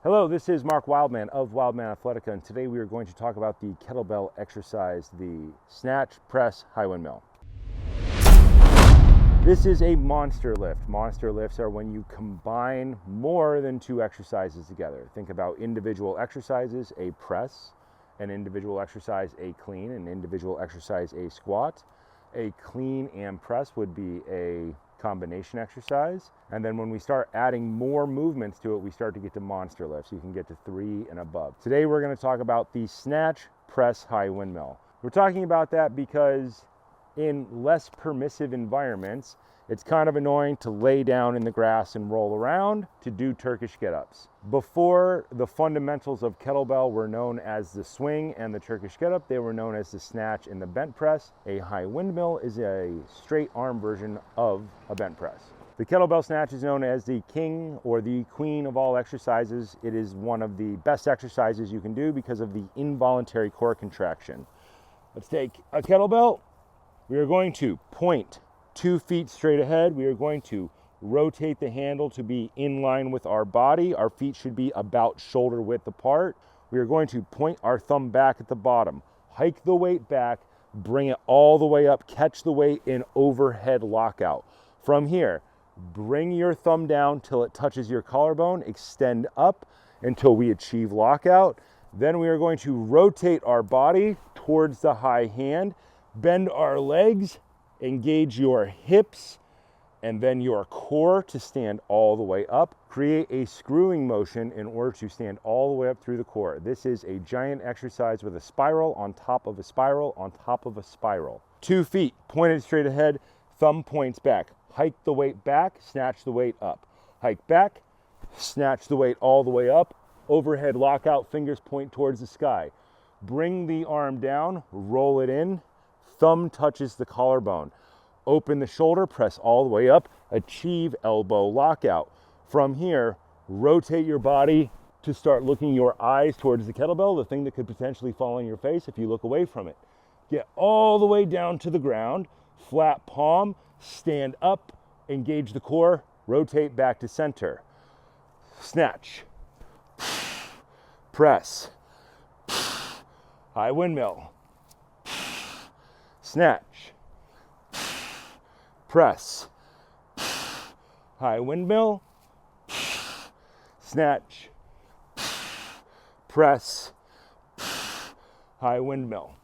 Hello, this is Mark Wildman of Wildman Athletica, and today we are going to talk about the kettlebell exercise, the Snatch Press High Windmill. This is a monster lift. Monster lifts are when you combine more than two exercises together. Think about individual exercises, a press, an individual exercise, a clean, an individual exercise, a squat. A clean and press would be a combination exercise, and then when we start adding more movements to it, we start to get to monster lifts. You can get to 3 and above. Today we're going to talk about the Snatch Press High Windmill. We're talking about that because in less permissive environments, it's kind of annoying to lay down in the grass and roll around to do Turkish get-ups. Before the fundamentals of kettlebell were known as the swing and the Turkish get-up, they were known as the snatch and the bent press. A high windmill is a straight arm version of a bent press. The kettlebell snatch is known as the king or the queen of all exercises. It is one of the best exercises you can do because of the involuntary core contraction. Let's take a kettlebell. We are going to point 2 feet straight ahead. We are going to rotate the handle to be in line with our body. Our feet should be about shoulder width apart. We are going to point our thumb back at the bottom, hike the weight back, bring it all the way up, catch the weight in overhead lockout. From here, bring your thumb down till it touches your collarbone, extend up until we achieve lockout. Then we are going to rotate our body towards the high hand, bend our legs, engage your hips and then your core to stand all the way up. Create a screwing motion in order to stand all the way up through the core. This is a giant exercise with a spiral on top of a spiral on top of a spiral. 2 feet pointed straight ahead, thumb points back. Hike the weight back, snatch the weight up. Hike back, snatch the weight all the way up. Overhead lockout, fingers point towards the sky. Bring the arm down, roll it in. Thumb touches the collarbone. Open the shoulder, press all the way up, achieve elbow lockout. From here, rotate your body to start looking your eyes towards the kettlebell, the thing that could potentially fall on your face if you look away from it. Get all the way down to the ground, flat palm, stand up, engage the core, rotate back to center. Snatch, press, high windmill. Snatch, press, high windmill, snatch, press, high windmill.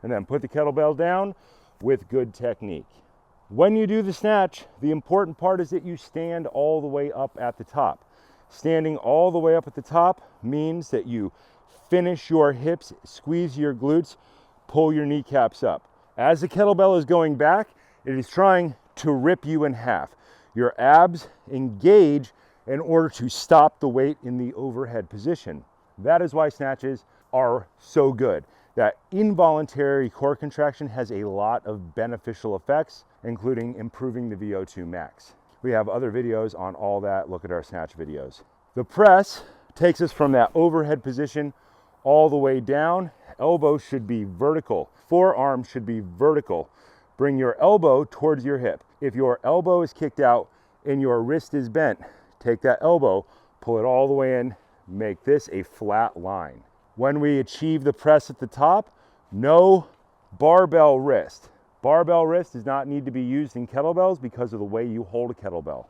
And then put the kettlebell down with good technique. When you do the snatch, the important part is that you stand all the way up at the top. Standing all the way up at the top means that you finish your hips, squeeze your glutes, pull your kneecaps up. As the kettlebell is going back, it is trying to rip you in half. Your abs engage in order to stop the weight in the overhead position. That is why snatches are so good. That involuntary core contraction has a lot of beneficial effects, including improving the VO2 max. We have other videos on all that. Look at our snatch videos. The press takes us from that overhead position all the way down. Elbow should be vertical. Forearm should be vertical. Bring your elbow towards your hip. If your elbow is kicked out and your wrist is bent, take that elbow, pull it all the way in, make this a flat line. When we achieve the press at the top, no barbell wrist. Barbell wrist does not need to be used in kettlebells because of the way you hold a kettlebell.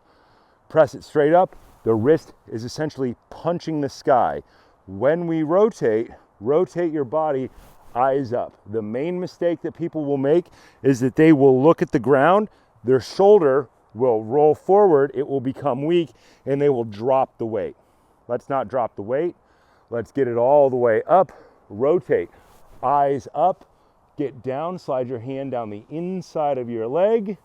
Press it straight up. The wrist is essentially punching the sky. When we rotate your body, eyes up. The main mistake that people will make is that they will look at the ground, their shoulder will roll forward, it will become weak, and they will drop the weight. Let's not drop the weight. Let's get it all the way up. Rotate. Eyes up. Get down. Slide your hand down the inside of your leg.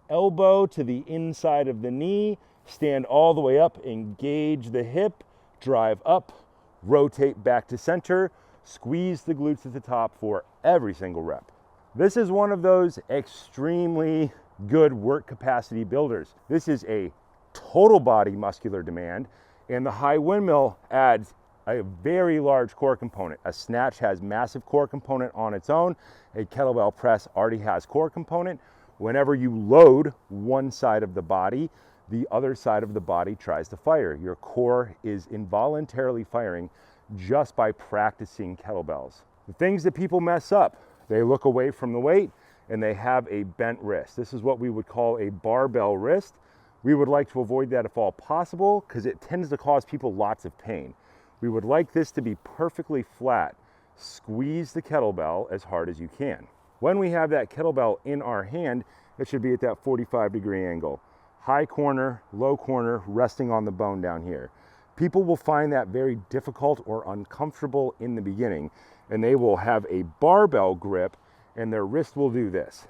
Elbow to the inside of the knee. Stand all the way up. Engage the hip. Drive up. Rotate back to center. Squeeze the glutes at the top for every single rep. This is one of those extremely good work capacity builders. This is a total body muscular demand, and the high windmill adds a very large core component. A snatch has massive core component on its own. A kettlebell press already has core component. Whenever you load one side of the body, the other side of the body tries to fire. Your core is involuntarily firing just by practicing kettlebells. The things that people mess up, they look away from the weight and they have a bent wrist. This is what we would call a barbell wrist. We would like to avoid that if all possible because it tends to cause people lots of pain. We would like this to be perfectly flat. Squeeze the kettlebell as hard as you can. When we have that kettlebell in our hand, it should be at that 45-degree angle. High corner, low corner, resting on the bone down here. People will find that very difficult or uncomfortable in the beginning, and they will have a barbell grip and their wrist will do this.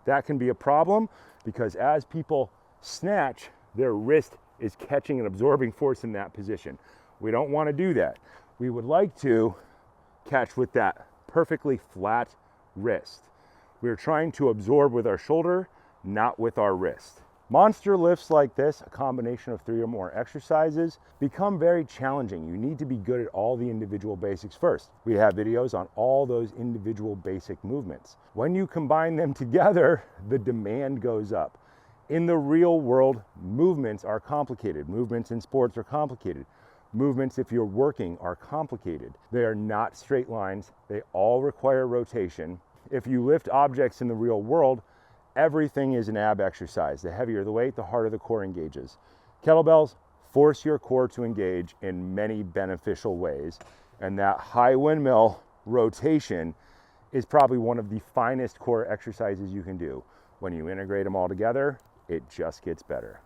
That can be a problem because as people snatch, their wrist is catching and absorbing force in that position. We don't want to do that. We would like to catch with that perfectly flat wrist. We're trying to absorb with our shoulder, not with our wrist. Monster lifts like this, a combination of 3 or more exercises, become very challenging. You need to be good at all the individual basics first. We have videos on all those individual basic movements. When you combine them together, the demand goes up. In the real world, movements are complicated. Movements in sports are complicated. Movements, if you're working, are complicated. They are not straight lines. They all require rotation. If you lift objects in the real world, everything is an ab exercise. The heavier the weight, the harder the core engages. Kettlebells force your core to engage in many beneficial ways, and that high windmill rotation is probably one of the finest core exercises you can do. When you integrate them all together, it just gets better.